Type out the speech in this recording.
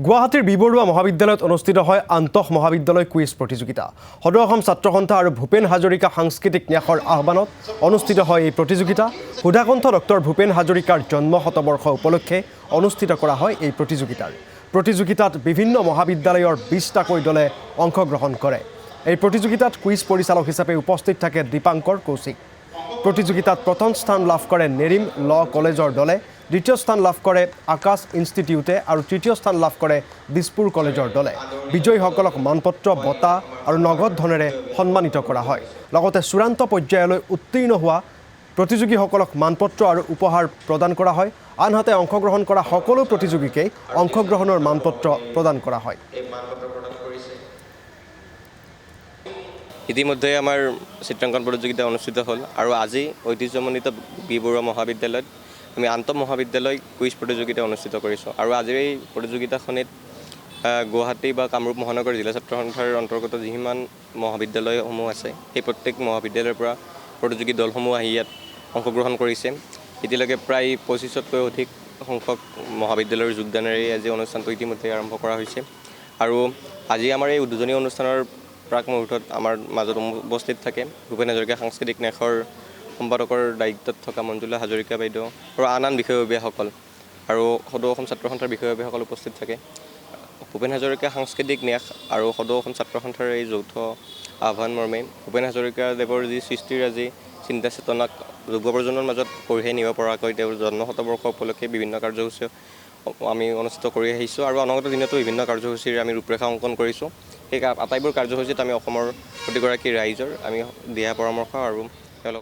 গুৱাহাটীৰ বি বৰুৱা মহাবিদ্যালয়ত অনুষ্ঠিত হয় আন্তঃ মহাবিদ্যালয় কুইজ প্ৰতিযোগিতা। সদৌ অসম ছাত্ৰ সন্থা আৰু ভূপেন হাজৰিকা সাংস্কৃতিক ন্যাসৰ আহ্বানত অনুষ্ঠিত হয় এই প্ৰতিযোগিতা। সুধাকণ্ঠ ডক্টৰ ভূপেন হাজৰিকাৰ জন্ম শতবৰ্ষ উপলক্ষে অনুষ্ঠিত কৰা হয় এই প্ৰতিযোগিতাত বিভিন্ন মহাবিদ্যালয়ৰ 20টাকৈ দলে অংশগ্ৰহণ কৰে। এই প্ৰতিযোগিতাত কুইজ পৰিচালক হিচাপে উপস্থিত থাকে দীপাংকৰ কৌশিক। প্ৰতিযোগিতাত প্ৰথম স্থান লাভ কৰে নেৰিম ল কলেজৰ দলে, দ্বিতীয় স্থান লাভ কৰে আকাশ ইনষ্টিটিউটে আৰু তৃতীয় স্থান লাভ কৰে দিছপুৰ কলেজৰ দলে। বিজয়ীসকলক মানপত্ৰ, বঁটা আৰু নগদ ধনেৰে সন্মানিত কৰা হয়। লগতে চূড়ান্ত পৰ্যায়লৈ উত্তীৰ্ণ হোৱা প্ৰতিযোগীসকলক মানপত্ৰ আৰু উপহাৰ প্ৰদান কৰা হয়। আনহাতে অংশগ্ৰহণ কৰা সকলো প্ৰতিযোগীকে অংশগ্ৰহণৰ মানপত্ৰ প্ৰদান কৰা হয়। ইতিমধ্যে আমাৰ চিত্ৰাংকন প্ৰতিযোগিতা অনুষ্ঠিত হ'ল আৰু আজি ঐতিহ্যমণ্ডিত বি বৰুৱা মহাবিদ্যালয়ত আমি আন্তঃ মহাবিদ্যালয় কুইজ প্ৰতিযোগিতা অনুষ্ঠিত কৰিছোঁ। আৰু আজিৰ এই প্ৰতিযোগিতাখনিত গুৱাহাটী বা কামৰূপ মহানগৰ জিলা ছাত্ৰ সন্থাৰ অন্তৰ্গত যিমান মহাবিদ্যালয়সমূহ আছে সেই প্ৰত্যেক মহাবিদ্যালয়ৰ পৰা প্ৰতিযোগী দলসমূহ আহি ইয়াত অংশগ্ৰহণ কৰিছে। এতিয়ালৈকে প্ৰায় 25তকৈ অধিক সংখ্যক মহাবিদ্যালয়ৰ যোগদানেৰে আজি অনুষ্ঠানটো ইতিমধ্যে আৰম্ভ কৰা হৈছে। আৰু আজি আমাৰ এই উদ্বোধনী অনুষ্ঠানৰ প্ৰাক মুহূৰ্তত আমাৰ মাজত উপস্থিত থাকে ভূপেন হাজৰিকা সাংস্কৃতিক ন্যাসৰ সম্পাদকৰ দায়িত্বত থকা মঞ্জুলা হাজৰিকা বাইদেউ আৰু আন বিষয়ববীয়াসকল আৰু সদৌ অসম ছাত্ৰ সন্থাৰ বিষয়ববীয়াসকল উপস্থিত থাকে। ভূপেন হাজৰিকা সাংস্কৃতিক ন্যাস আৰু সদৌ অসম ছাত্ৰ সন্থাৰ এই যৌথ আহ্বান মৰ্মে ভূপেন হাজৰিকা দেৱৰ যি সৃষ্টিৰাজি চিন্তা চেতনাক যুৱ প্ৰজন্মৰ মাজত কঢ়িয়াই নিব পৰাকৈ তেওঁৰ জন্ম শতবৰ্ষ উপলক্ষে বিভিন্ন কাৰ্যসূচী আমি অনুষ্ঠিত কৰি আহিছোঁ আৰু অনাগত দিনতো বিভিন্ন কাৰ্যসূচীৰ আমি ৰূপৰেখা অংকন কৰিছোঁ। সেই আটাইবোৰ কাৰ্যসূচীত আমি অসমৰ প্ৰতিগৰাকী ৰাইজৰ আমি দিয়া পৰামৰ্শ আৰু